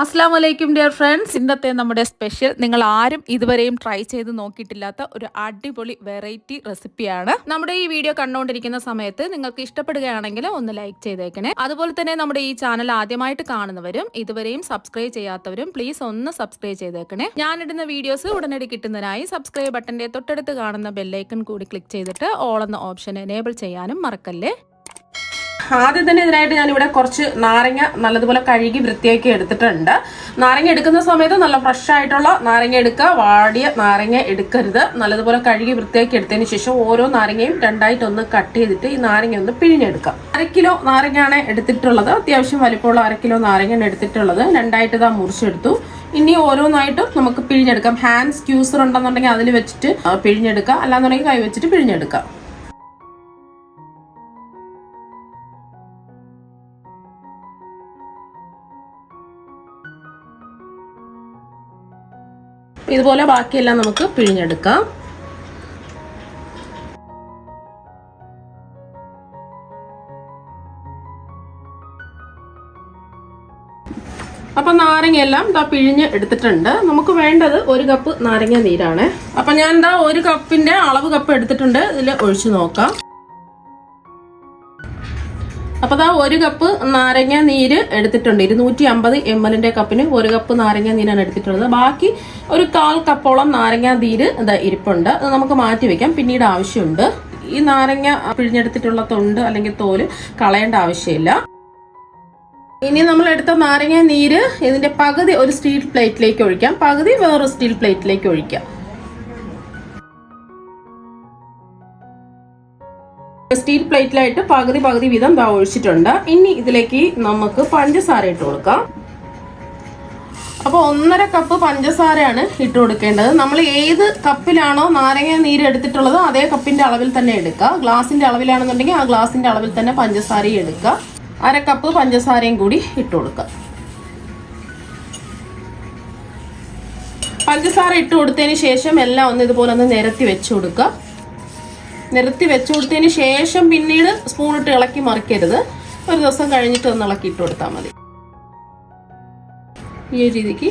അസ്സലാമു അലൈക്കും dear friends. ഇന്നത്തെ നമ്മുടെ സ്പെഷ്യൽ നിങ്ങൾ ആരും ഇതുവരെയും ട്രൈ ചെയ്ത് നോക്കിയിട്ടില്ലാത്ത ഒരു അടിപൊളി വെറൈറ്റി റെസിപ്പിയാണ്. നമ്മുടെ ഈ വീഡിയോ കണ്ടുകൊണ്ടിരിക്കുന്ന സമയത്ത് നിങ്ങൾക്ക് ഇഷ്ടപ്പെടുകയാണെങ്കിൽ ഒന്ന് ലൈക്ക് ചെയ്തേക്കണേ. അതുപോലെ തന്നെ നമ്മുടെ ഈ ചാനൽ ആദ്യമായിട്ട് കാണുന്നവരും ഇതുവരെയും സബ്സ്ക്രൈബ് ചെയ്യാത്തവരും പ്ലീസ് ഒന്ന് സബ്സ്ക്രൈബ് ചെയ്തേക്കണേ. ഞാനിടുന്ന വീഡിയോസ് ഉടനടി കിട്ടുന്നതിനായി സബ്സ്ക്രൈബ് ബട്ടന്റെ തൊട്ടടുത്ത് കാണുന്ന ബെല്ലൈക്കൺ കൂടി ക്ലിക്ക് ചെയ്തിട്ട് ഓൾ എന്ന ഓപ്ഷൻ എനേബിൾ ചെയ്യാനും മറക്കല്ലേ. ആദ്യം തന്നെ ഇതിനായിട്ട് ഞാനിവിടെ കുറച്ച് നാരങ്ങ നല്ലതുപോലെ കഴുകി വൃത്തിയാക്കി എടുത്തിട്ടുണ്ട്. നാരങ്ങ എടുക്കുന്ന സമയത്ത് നല്ല ഫ്രഷ് ആയിട്ടുള്ള നാരങ്ങ എടുക്കുക, വാടിയ നാരങ്ങ എടുക്കരുത്. നല്ലതുപോലെ കഴുകി വൃത്തിയാക്കി എടുത്തതിന് ശേഷം ഓരോ നാരങ്ങയും രണ്ടായിട്ടൊന്ന് കട്ട് ചെയ്തിട്ട് ഈ നാരങ്ങ ഒന്ന് പിഴിഞ്ഞെടുക്കാം. 1 കിലോ നാരങ്ങയാണ് എടുത്തിട്ടുള്ളത്. അത്യാവശ്യം വലിപ്പമുള്ള 1 കിലോ നാരങ്ങയാണ് എടുത്തിട്ടുള്ളത്. രണ്ടായിട്ട് ഇതാ മുറിച്ചെടുത്തു. ഇനി ഓരോന്നായിട്ടും നമുക്ക് പിഴിഞ്ഞെടുക്കാം. ഹാൻഡ് സ്ക്യൂസർ ഉണ്ടെന്നുണ്ടെങ്കിൽ അതിൽ വെച്ചിട്ട് പിഴിഞ്ഞെടുക്കാം, അല്ലാന്നുണ്ടെങ്കിൽ കൈ വെച്ചിട്ട് പിഴിഞ്ഞെടുക്കാം. ഇതുപോലെ ബാക്കിയെല്ലാം നമുക്ക് പിഴിഞ്ഞെടുക്കാം. അപ്പൊ നാരങ്ങയെല്ലാം പിഴിഞ്ഞ് എടുത്തിട്ടുണ്ട്. നമുക്ക് വേണ്ടത് 1 കപ്പ് നാരങ്ങ നീരാണ്. അപ്പൊ ഞാൻ 1 കപ്പിന്റെ അളവ് കപ്പ് എടുത്തിട്ടുണ്ട്. ഇതിൽ ഒഴിച്ചു നോക്കാം. അപ്പൊ 1 കപ്പ് നാരങ്ങ നീര് എടുത്തിട്ടുണ്ട്. 250 ml കപ്പിന് 1 കപ്പ് നാരങ്ങ നീരാണ് എടുത്തിട്ടുള്ളത്. ബാക്കി ഒരു 1/4 കപ്പോളം നാരങ്ങ നീര് ഇരിപ്പുണ്ട്. അത് നമുക്ക് മാറ്റി വെക്കാം, പിന്നീട് ആവശ്യമുണ്ട്. ഈ നാരങ്ങ പിഴിഞ്ഞെടുത്തിട്ടുള്ള തൊണ്ട് അല്ലെങ്കിൽ തോല് കളയേണ്ട ആവശ്യമില്ല. ഇനി നമ്മൾ എടുത്ത നാരങ്ങ നീര് ഇതിന്റെ പകുതി ഒരു സ്റ്റീൽ പ്ലേറ്റിലേക്ക് ഒഴിക്കാം, പകുതി വേറൊരു സ്റ്റീൽ പ്ലേറ്റിലേക്ക് ഒഴിക്കാം. സ്റ്റീൽ പ്ലേറ്റിലായിട്ട് പകുതി വീതം ഒഴിച്ചിട്ടുണ്ട്. ഇനി ഇതിലേക്ക് നമുക്ക് പഞ്ചസാര ഇട്ട് കൊടുക്കാം. അപ്പോൾ 1.5 കപ്പ് പഞ്ചസാരയാണ് ഇട്ട് കൊടുക്കേണ്ടത്. നമ്മൾ ഏത് കപ്പിലാണോ നാരങ്ങ നീര് എടുത്തിട്ടുള്ളത് അതേ കപ്പിന്റെ അളവിൽ തന്നെ എടുക്കുക. ഗ്ലാസിന്റെ അളവിലാണെന്നുണ്ടെങ്കിൽ ആ ഗ്ലാസിന്റെ അളവിൽ തന്നെ പഞ്ചസാരയും എടുക്കുക. 1/2 കപ്പ് പഞ്ചസാരയും കൂടി ഇട്ട് കൊടുക്കുക. പഞ്ചസാര ഇട്ട് കൊടുത്തതിന് ശേഷം എല്ലാം ഒന്ന് ഇതുപോലെ ഒന്ന് നിരത്തി വെച്ച് കൊടുക്കുക. നിരത്തി വെച്ചു കൊടുത്തതിന് ശേഷം പിന്നീട് സ്പൂണിട്ട് ഇളക്കി മറിക്കരുത്. ഒരു ദിവസം കഴിഞ്ഞിട്ട് ഒന്ന് ഇളക്കി ഇട്ട് കൊടുത്താൽ മതി. ഈ രീതിക്ക്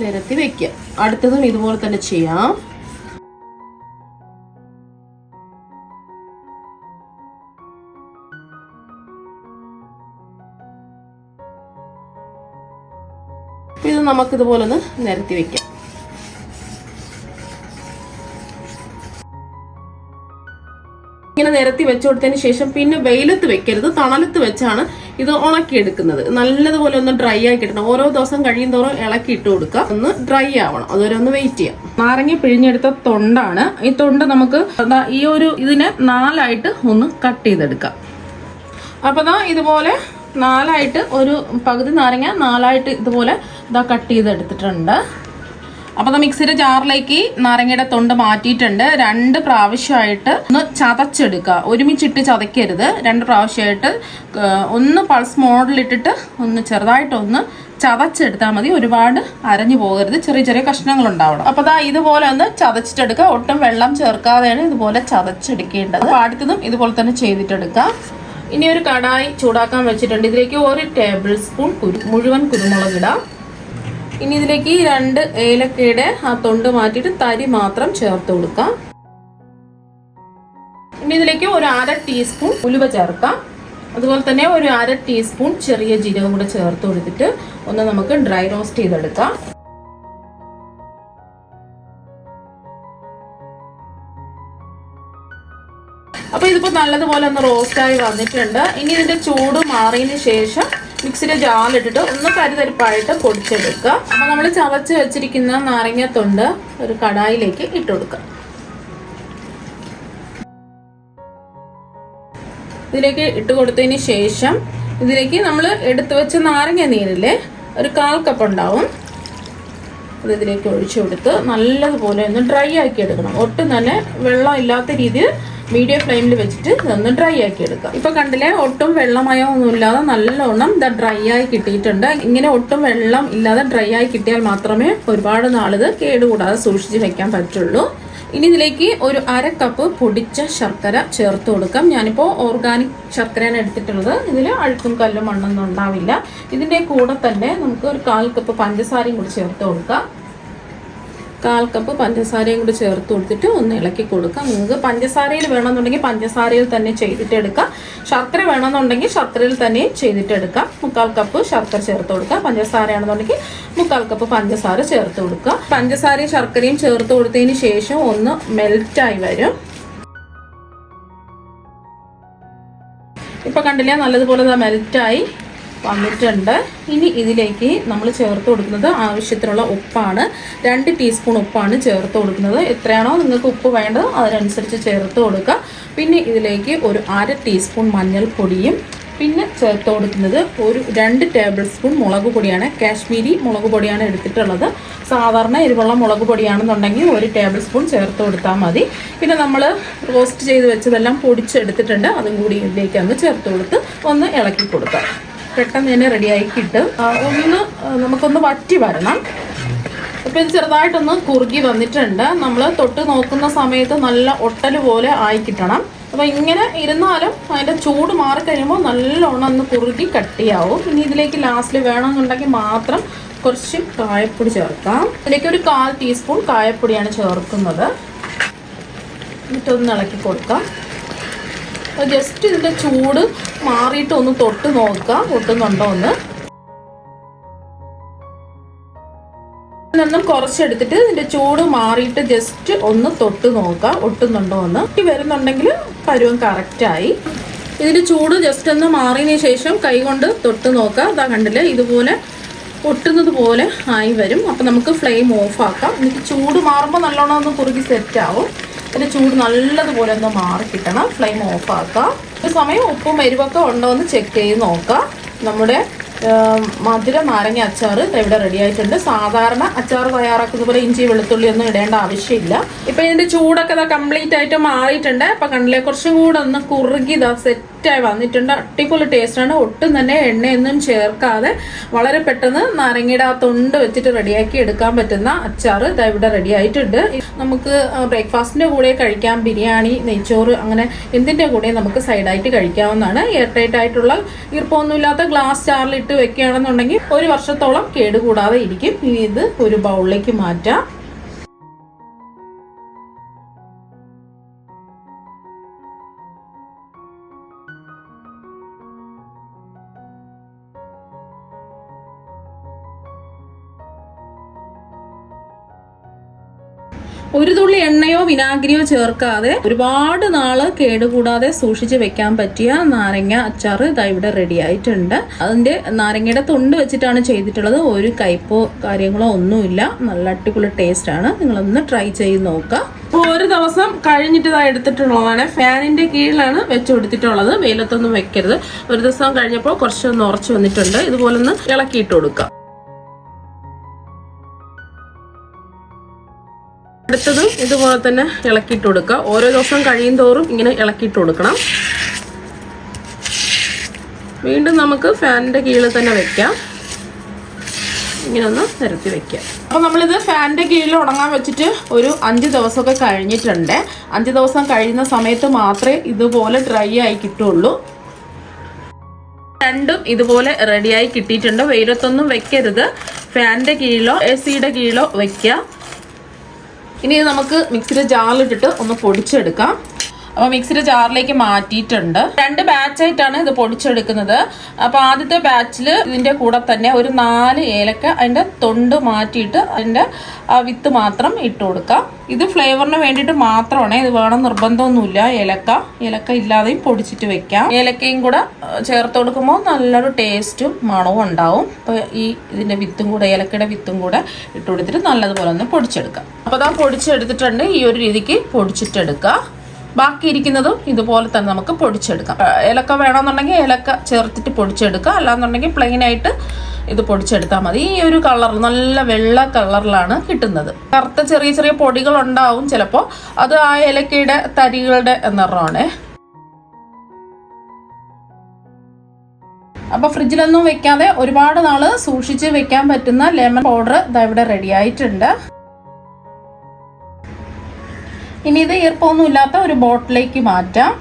നിരത്തി വെക്കുക. അടുത്തതും ഇതുപോലെ തന്നെ ചെയ്യാം. ഇത് നമുക്കിതുപോലെ ഒന്ന് നിരത്തി വെക്കാം. ഇങ്ങനെ നിരത്തി വെച്ചു കൊടുത്തതിന് ശേഷം പിന്നെ വെയിലത്ത് വെക്കരുത്, തണലത്ത് വെച്ചാണ് ഇത് ഉണക്കിയെടുക്കുന്നത്. നല്ലതുപോലെ ഒന്ന് ഡ്രൈ ആയി കിട്ടണം. ഓരോ ദിവസം കഴിയുന്തോറും ഇളക്കി ഇട്ട് കൊടുക്കുക. ഒന്ന് ഡ്രൈ ആവണം, അതുവരെ ഒന്ന് വെയിറ്റ് ചെയ്യാം. നാരങ്ങ പിഴിഞ്ഞെടുത്ത തൊണ്ടാണ്. ഈ തൊണ്ട് നമുക്ക് ഈ ഒരു ഇതിനെ 4ആയിട്ട് ഒന്ന് കട്ട് ചെയ്തെടുക്കാം. അപ്പൊ ഇതുപോലെ 4ആയിട്ട് ഒരു പകുതി നാരങ്ങ 4ആയിട്ട് ഇതുപോലെ കട്ട് ചെയ്തെടുത്തിട്ടുണ്ട്. അപ്പൊ മിക്സിയുടെ ജാറിലേക്ക് നാരങ്ങയുടെ തൊണ്ട് മാറ്റിയിട്ടുണ്ട്. 2 പ്രാവശ്യമായിട്ട് ഒന്ന് ചതച്ചെടുക്കുക. ഒരുമിച്ചിട്ട് ചതയ്ക്കരുത്. 2 പ്രാവശ്യമായിട്ട് ഒന്ന് പൾസ് മോഡിലിട്ടിട്ട് ഒന്ന് ചെറുതായിട്ടൊന്ന് ചതച്ചെടുത്താൽ മതി. ഒരുപാട് അരഞ്ഞു പോകരുത്, ചെറിയ ചെറിയ കഷ്ണങ്ങൾ ഉണ്ടാവണം. അപ്പൊ ഇതുപോലെ ഒന്ന് ചതച്ചിട്ടെടുക്കുക. ഒട്ടും വെള്ളം ചേർക്കാതെയാണ് ഇതുപോലെ ചതച്ചെടുക്കേണ്ടത്. അപ്പൊ അടുത്തതും ഇതുപോലെ തന്നെ ചെയ്തിട്ടെടുക്കാം. ഇനി ഒരു കടായി ചൂടാക്കാൻ വെച്ചിട്ടുണ്ട്. ഇതിലേക്ക് 1 ടേബിൾ സ്പൂൺ മുഴുവൻ കുരുമുളക് ഇടാം. ഇനി ഇതിലേക്ക് 2 ഏലക്കയുടെ ആ തൊണ്ട് മാറ്റിയിട്ട് തരി മാത്രം ചേർത്ത് കൊടുക്കാം. ഇനി ഇതിലേക്ക് ഒരു 1/2 ടീസ്പൂൺ ഉലുവ ചേർക്കാം. അതുപോലെ തന്നെ ഒരു 1/2 ടീസ്പൂൺ ചെറിയ ജീരകം കൂടെ ചേർത്ത് കൊടുത്തിട്ട് ഒന്ന് നമുക്ക് ഡ്രൈ റോസ്റ്റ് ചെയ്തെടുക്കാം. അപ്പൊ ഇതിപ്പോ നല്ലതുപോലെ ഒന്ന് റോസ്റ്റായി വന്നിട്ടുണ്ട്. ഇനി ഇതിന്റെ ചൂട് മാറിയതിന് ശേഷം മിക്സിയുടെ ജാറിലിട്ടിട്ട് ഒന്ന് തരിതരിപ്പായിട്ട് പൊടിച്ചെടുക്കുക. അപ്പൊ നമ്മൾ ചവച്ച് വെച്ചിരിക്കുന്ന നാരങ്ങ തൊണ്ട് ഒരു കടായിലേക്ക് ഇട്ട് കൊടുക്കുക. ഇതിലേക്ക് ഇട്ട് കൊടുത്തതിന് ശേഷം ഇതിലേക്ക് നമ്മൾ എടുത്തു വെച്ച നാരങ്ങ നീരില്ലേ ഒരു 1/4 കപ്പ് ഉണ്ടാവും. അത് ഇതിലേക്ക് ഒഴിച്ചു കൊടുത്ത് നല്ലതുപോലെ ഒന്ന് ഡ്രൈ ആക്കി എടുക്കണം. ഒട്ടും തന്നെ വെള്ളം ഇല്ലാത്ത രീതിയിൽ മീഡിയം ഫ്ലെയിമിൽ വെച്ചിട്ട് ഇതൊന്ന് ഡ്രൈ ആക്കി എടുക്കാം. ഇപ്പൊ കണ്ടില്ലേ, ഒട്ടും വെള്ളമയമൊന്നും ഇല്ലാതെ നല്ലോണം ഇത് ഡ്രൈ ആയി കിട്ടിയിട്ടുണ്ട്. ഇങ്ങനെ ഒട്ടും വെള്ളം ഇല്ലാതെ ഡ്രൈ ആയി കിട്ടിയാൽ മാത്രമേ ഒരുപാട് നാളിത് കേടുകൂടാതെ സൂക്ഷിച്ച് വെക്കാൻ പറ്റുള്ളൂ. ഇനി ഇതിലേക്ക് ഒരു 1/2 കപ്പ് പൊടിച്ച ശർക്കര ചേർത്ത് കൊടുക്കാം. ഞാനിപ്പോൾ ഓർഗാനിക് ശർക്കരയാണ് എടുത്തിട്ടുള്ളത്. ഇതിൽ അഴുക്കും കല്ലും മണ്ണൊന്നും ഉണ്ടാവില്ല. ഇതിൻ്റെ കൂടെ തന്നെ നമുക്ക് ഒരു 1/4 കപ്പ് പഞ്ചസാരയും കൂടി ചേർത്ത് കൊടുക്കാം. 1/4 കപ്പ് പഞ്ചസാരയും കൂടി ചേർത്ത് കൊടുത്തിട്ട് ഒന്ന് ഇളക്കി കൊടുക്കാം. നിങ്ങൾക്ക് പഞ്ചസാരയിൽ വേണമെന്നുണ്ടെങ്കിൽ പഞ്ചസാരയിൽ തന്നെ ചെയ്തിട്ട് എടുക്കാം. ശർക്കര വേണമെന്നുണ്ടെങ്കിൽ ശർക്കരയിൽ തന്നെ ചെയ്തിട്ട് എടുക്കാം. 1/4 കപ്പ് ശർക്കര ചേർത്ത് കൊടുക്കുക. പഞ്ചസാരയാണെന്നുണ്ടെങ്കിൽ 1/4 കപ്പ് പഞ്ചസാര ചേർത്ത് കൊടുക്കുക. പഞ്ചസാരയും ശർക്കരയും ചേർത്ത് കൊടുത്തതിന് ശേഷം ഒന്ന് മെൽറ്റായി വരും. ഇപ്പം കണ്ടില്ലേ, നല്ലതുപോലെ മെൽറ്റായി വന്നിട്ടുണ്ട്. ഇനി ഇതിലേക്ക് നമ്മൾ ചേർത്ത് കൊടുക്കുന്നത് ആവശ്യത്തിനുള്ള ഉപ്പാണ്. 2 ടീസ്പൂൺ ഉപ്പാണ് ചേർത്ത് കൊടുക്കുന്നത്. എത്രയാണോ നിങ്ങൾക്ക് ഉപ്പ് വേണ്ടത് അതിനനുസരിച്ച് ചേർത്ത് കൊടുക്കുക. പിന്നെ ഇതിലേക്ക് ഒരു 1/2 ടീസ്പൂൺ മഞ്ഞൾപ്പൊടിയും പിന്നെ ചേർത്ത് കൊടുക്കുന്നത് ഒരു 2 ടേബിൾ സ്പൂൺ മുളക് പൊടിയാണ്. കാശ്മീരി മുളക് പൊടിയാണ് എടുത്തിട്ടുള്ളത്. സാധാരണ എരിവുള്ള മുളക് പൊടിയാണെന്നുണ്ടെങ്കിൽ 1 ടേബിൾ സ്പൂൺ ചേർത്ത് കൊടുത്താൽ മതി. പിന്നെ നമ്മൾ റോസ്റ്റ് ചെയ്ത് വെച്ചതെല്ലാം പൊടിച്ചെടുത്തിട്ടുണ്ട്. അതും കൂടി ഇതിലേക്ക് ഒന്ന് ചേർത്ത് കൊടുത്ത് ഒന്ന് ഇളക്കി കൊടുക്കാം. പെട്ടെന്ന് തന്നെ റെഡിയായി കിട്ടും. നമുക്കൊന്ന് വറ്റി വരണം. അപ്പോൾ ഇത് ചെറുതായിട്ടൊന്ന് കുറുകി വന്നിട്ടുണ്ട്. നമ്മൾ തൊട്ട് നോക്കുന്ന സമയത്ത് നല്ല ഒട്ടൽ പോലെ ആയി കിട്ടണം. അപ്പോൾ ഇങ്ങനെ ഇരുന്നാലും അതിൻ്റെ ചൂട് മാറിക്കഴിയുമ്പോൾ നല്ലോണം ഒന്ന് കുറുകി കട്ടിയാവും. ഇനി ഇതിലേക്ക് ലാസ്റ്റിൽ വേണമെന്നുണ്ടെങ്കിൽ മാത്രം കുറച്ച് കായപ്പൊടി ചേർക്കാം. ഇതിലേക്ക് ഒരു 1/4 ടീസ്പൂൺ കായപ്പൊടിയാണ് ചേർക്കുന്നത്. എന്നിട്ടൊന്ന് ഇളക്കി കൊടുക്കാം. ജസ്റ്റ് ഇതിൻ്റെ ചൂട് മാറിയിട്ട് ഒന്ന് തൊട്ട് നോക്കാം പൊട്ടുന്നുണ്ടോ എന്ന്. ഒന്നും കുറച്ചെടുത്തിട്ട് ഇതിൻ്റെ ചൂട് മാറിയിട്ട് ജസ്റ്റ് ഒന്ന് തൊട്ട് നോക്കാം ഒട്ടുന്നുണ്ടോ എന്ന്. വരുന്നുണ്ടെങ്കിൽ പരുവം കറക്റ്റായി. ഇതിൻ്റെ ചൂട് ജസ്റ്റ് ഒന്ന് മാറിയതിന് ശേഷം കൈ കൊണ്ട് തൊട്ട് നോക്കാം. അതാ കണ്ടില്ലേ, ഇതുപോലെ ഒട്ടുന്നത് പോലെ ആയി വരും. അപ്പം നമുക്ക് ഫ്ലെയിം ഓഫ് ആക്കാം. എന്നിട്ട് ചൂട് മാറുമ്പോൾ നല്ലോണം ഒന്ന് കുറുകി സെറ്റാവും. അതിൻ്റെ ചൂട് നല്ലതുപോലെ ഒന്ന് മാറി കിട്ടണം. ഫ്ലെയിം ഓഫ് ആക്കാം. ഒരു സമയം ഉപ്പും എരിവൊക്കെ ഉണ്ടോ എന്ന് ചെക്ക് ചെയ്ത് നോക്കാം. നമ്മുടെ മധുര നാരങ്ങ അച്ചാർ ഇവിടെ റെഡി ആയിട്ടുണ്ട്. സാധാരണ അച്ചാർ തയ്യാറാക്കുന്ന പോലെ ഇഞ്ചി വെളുത്തുള്ളി ഒന്നും ഇടേണ്ട ആവശ്യമില്ല. ഇപ്പം ഇതിൻ്റെ ചൂടൊക്കെ ഇതാ കംപ്ലീറ്റ് ആയിട്ട് മാറിയിട്ടുണ്ട്. അപ്പം കണ്ടില്ലേ, കുറച്ചും കൂടെ ഒന്ന് കുറുകി ഇതാ സെറ്റായി വന്നിട്ടുണ്ട്. അടിപൊളി ടേസ്റ്റാണ്. ഒട്ടും തന്നെ എണ്ണയൊന്നും ചേർക്കാതെ വളരെ പെട്ടെന്ന് നാരങ്ങയുടെ ആ തൊണ്ട് വെച്ചിട്ട് റെഡിയാക്കി എടുക്കാൻ പറ്റുന്ന അച്ചാർ ഇതാ ഇവിടെ റെഡി ആയിട്ടുണ്ട്. നമുക്ക് ബ്രേക്ക്ഫാസ്റ്റിൻ്റെ കൂടെ കഴിക്കാം. ബിരിയാണി, നെയ്ച്ചോറ്, അങ്ങനെ എന്തിൻ്റെ കൂടെ നമുക്ക് സൈഡായിട്ട് കഴിക്കാവുന്നതാണ്. എയർ ടൈറ്റ് ആയിട്ടുള്ള ഈർപ്പമൊന്നുമില്ലാത്ത ഗ്ലാസ് ജാറിലിട്ട് വെക്കുകയാണെന്നുണ്ടെങ്കിൽ 1 വർഷത്തോളം കേടുകൂടാതെ ഇരിക്കും. ഇനി ഇത് ഒരു ബൗളിലേക്ക് മാറ്റാം. ഒരു തുള്ളി എണ്ണയോ വിനാഗിരിയോ ചേർക്കാതെ ഒരുപാട് നാള് കേടുകൂടാതെ സൂക്ഷിച്ച് വെക്കാൻ പറ്റിയ നാരങ്ങ അച്ചാർ ഇതാ ഇവിടെ റെഡി ആയിട്ടുണ്ട്. അതിന്റെ നാരങ്ങയുടെ തൊണ്ട് വെച്ചിട്ടാണ് ചെയ്തിട്ടുള്ളത്. ഒരു കയ്പോ കാര്യങ്ങളോ ഒന്നുമില്ല. നല്ല അടിപൊളി ടേസ്റ്റ് ആണ്. നിങ്ങളൊന്ന് ട്രൈ ചെയ്ത് നോക്കാം. ഒരു ദിവസം കഴിഞ്ഞിട്ട് ഇതാ എടുത്തിട്ടുള്ളതാണ്. ഫാനിന്റെ കീഴിലാണ് വെച്ച് കൊടുത്തിട്ടുള്ളത്. വെയിലത്തൊന്നും വെക്കരുത്. ഒരു ദിവസം കഴിഞ്ഞപ്പോൾ കുറച്ചൊന്ന് ഉറച്ചു വന്നിട്ടുണ്ട്. ഇതുപോലെ ഒന്ന് ഇളക്കിയിട്ട് കൊടുക്കാം. അടുത്തതും ഇതുപോലെ തന്നെ ഇളക്കിയിട്ട് കൊടുക്കുക. ഓരോ ദിവസം കഴിയും തോറും ഇങ്ങനെ ഇളക്കിയിട്ട് കൊടുക്കണം. വീണ്ടും നമുക്ക് ഫാനിൻ്റെ കീഴിൽ തന്നെ വെക്കാം. ഇങ്ങനെ ഒന്ന് നിരത്തി വെക്കാം. അപ്പോൾ നമ്മളിത് ഫാനിൻ്റെ കീഴിൽ ഉണങ്ങാൻ വെച്ചിട്ട് ഒരു 5 ദിവസമൊക്കെ കഴിഞ്ഞിട്ടുണ്ട്. 5 ദിവസം കഴിയുന്ന സമയത്ത് മാത്രമേ ഇതുപോലെ ഡ്രൈ ആയി കിട്ടുള്ളൂ. രണ്ടും ഇതുപോലെ റെഡിയായി കിട്ടിയിട്ടുണ്ട്. വെയിലത്തൊന്നും വെക്കരുത്. ഫാനിൻ്റെ കീഴിലോ AC-യുടെ കീഴിലോ വെക്കുക. ഇനി ഇത് നമുക്ക് മിക്സിയുടെ ജാറിലിട്ടിട്ട് ഒന്ന് പൊടിച്ചെടുക്കാം. അപ്പോൾ മിക്സിയുടെ ജാറിലേക്ക് മാറ്റിയിട്ടുണ്ട്. 2 ബാച്ചായിട്ടാണ് ഇത് പൊടിച്ചെടുക്കുന്നത്. അപ്പോൾ ആദ്യത്തെ ബാച്ചിൽ ഇതിൻ്റെ കൂടെ തന്നെ ഒരു 4 ഏലക്ക അതിൻ്റെ തൊണ്ട് മാറ്റിയിട്ട് അതിൻ്റെ വിത്ത് മാത്രം ഇട്ട് കൊടുക്കാം. ഇത് ഫ്ലേവറിന് വേണ്ടിയിട്ട് മാത്രമാണ്. ഇത് വേണം നിർബന്ധമൊന്നുമില്ല. ഏലക്ക ഇല്ലാതെയും പൊടിച്ചിട്ട് വെക്കാം. ഏലക്കയും കൂടെ ചേർത്ത് കൊടുക്കുമ്പോൾ നല്ലൊരു ടേസ്റ്റും മണവും ഉണ്ടാവും. അപ്പോൾ ഇതിൻ്റെ വിത്തും കൂടെ, ഏലക്കയുടെ വിത്തും കൂടെ ഇട്ട് കൊടുത്തിട്ട് നല്ലതുപോലെ ഒന്ന് പൊടിച്ചെടുക്കാം. അപ്പോൾ അതാ പൊടിച്ചെടുത്തിട്ടുണ്ട്. ഈ ഒരു രീതിക്ക് പൊടിച്ചിട്ടെടുക്കുക. ബാക്കി ഇരിക്കുന്നതും ഇതുപോലെ തന്നെ നമുക്ക് പൊടിച്ചെടുക്കാം. ഏലക്ക വേണമെന്നുണ്ടെങ്കിൽ ഏലക്ക ചേർത്തിട്ട് പൊടിച്ചെടുക്കുക. അല്ലാന്നുണ്ടെങ്കിൽ പ്ലെയിനായിട്ട് ഇത് പൊടിച്ചെടുത്താൽ മതി. ഈ ഒരു കളർ നല്ല വെള്ള കളറിലാണ് കിട്ടുന്നത്. കറുത്ത ചെറിയ ചെറിയ പൊടികൾ ഉണ്ടാവും ചിലപ്പോൾ, അത് ആ ഏലക്കയുടെ തരികളുടെ നിറമാണ്. അപ്പോൾ ഫ്രിഡ്ജിലൊന്നും വെക്കാതെ ഒരുപാട് നാൾ സൂക്ഷിച്ച് വെക്കാൻ പറ്റുന്ന ലെമൺ പൗഡർ ഇതാ ഇവിടെ റെഡി ആയിട്ടുണ്ട്. ഇനി ഇത് ഈർപ്പമൊന്നും ഇല്ലാത്ത ഒരു ബോട്ടിലേക്ക് മാറ്റാം.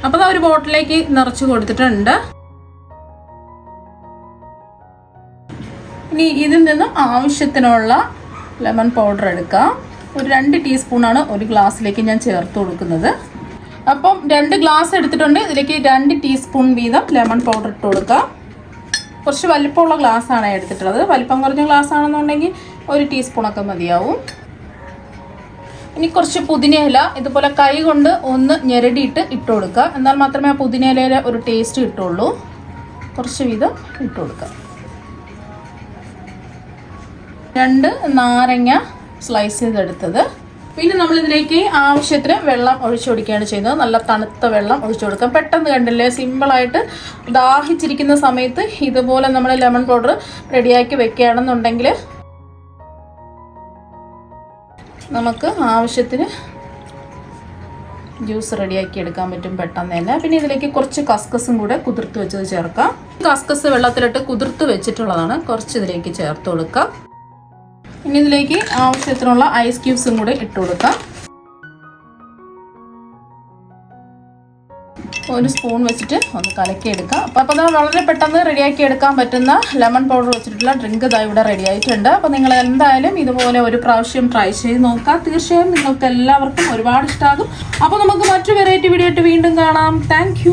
അപ്പോൾ ഒരു ബോട്ടിലേക്ക് നിറച്ച് കൊടുത്തിട്ടുണ്ട്. ഇനി ഇതിൽ നിന്നും ആവശ്യത്തിനുള്ള ലെമൺ പൗഡർ എടുക്കാം. ഒരു 2 ടീസ്പൂണാണ് ഒരു ഗ്ലാസ്സിലേക്ക് ഞാൻ ചേർത്ത് കൊടുക്കുന്നത്. അപ്പം 2 ഗ്ലാസ് എടുത്തിട്ടുണ്ട്. ഇതിലേക്ക് 2 ടീസ്പൂൺ വീതം ലെമൺ പൗഡർ ഇട്ട് കൊടുക്കാം. കുറച്ച് വലിപ്പമുള്ള ഗ്ലാസ്സാണ് എടുത്തിട്ടുള്ളത്. വലിപ്പം കുറഞ്ഞ ഗ്ലാസ് ആണെന്നുണ്ടെങ്കിൽ 1 ടീസ്പൂണൊക്കെ മതിയാവും. ഇനി കുറച്ച് പുതിനയില ഇതുപോലെ കൈ കൊണ്ട് ഒന്ന് ഞെരടിയിട്ട് ഇട്ട് കൊടുക്കുക. എന്നാൽ മാത്രമേ ആ പുതിനയിലയുടെ ഒരു ടേസ്റ്റ് കിട്ടുള്ളൂ. കുറച്ച് വീതം ഇട്ട് കൊടുക്കുക. 2 നാരങ്ങ സ്ലൈസ് ചെയ്തെടുത്തത്. പിന്നെ നമ്മളിതിലേക്ക് ആവശ്യത്തിന് വെള്ളം ഒഴിച്ചു കൊടുക്കുകയാണ് ചെയ്യുന്നത്. നല്ല തണുത്ത വെള്ളം ഒഴിച്ചു കൊടുക്കാം. പെട്ടെന്ന് കണ്ടില്ലേ, സിമ്പിളായിട്ട് ദാഹിച്ചിരിക്കുന്ന സമയത്ത് ഇതുപോലെ നമ്മൾ ലെമൺ പൗഡർ റെഡിയാക്കി വെക്കുകയാണെന്നുണ്ടെങ്കിൽ നമുക്ക് ആവശ്യത്തിന് ജ്യൂസ് റെഡിയാക്കി എടുക്കാൻ പറ്റും പെട്ടെന്ന് തന്നെ. പിന്നെ ഇതിലേക്ക് കുറച്ച് കസ്കസും കൂടെ കുതിർത്ത് വെച്ചത് ചേർക്കാം. കസ്കസ് വെള്ളത്തിലിട്ട് കുതിർത്ത് വെച്ചിട്ടുള്ളതാണ്. കുറച്ച് ഇതിലേക്ക് ചേർത്ത് കൊടുക്കാം. ഇനി ഇതിലേക്ക് ആവശ്യത്തിനുള്ള ഐസ് ക്യൂബ്സും കൂടെ ഇട്ട് കൊടുക്കാം. 1 സ്പൂൺ വെച്ചിട്ട് ഒന്ന് കലക്കി എടുക്കാം. അപ്പോൾ അത് വളരെ പെട്ടെന്ന് റെഡിയാക്കി എടുക്കാൻ പറ്റുന്ന ലെമൺ പൗഡർ വെച്ചിട്ടുള്ള ഡ്രിങ്ക് ഇതാ ഇവിടെ റെഡി ആയിട്ടുണ്ട്. അപ്പോൾ നിങ്ങൾ എന്തായാലും ഇതുപോലെ ഒരു പ്രാവശ്യം ട്രൈ ചെയ്ത് നോക്കാം. തീർച്ചയായും നിങ്ങൾക്ക് എല്ലാവർക്കും ഒരുപാട് ഇഷ്ടമാകും. അപ്പോൾ നമുക്ക് മറ്റു വെറൈറ്റി വീഡിയോ ആയിട്ട് വീണ്ടും കാണാം. താങ്ക്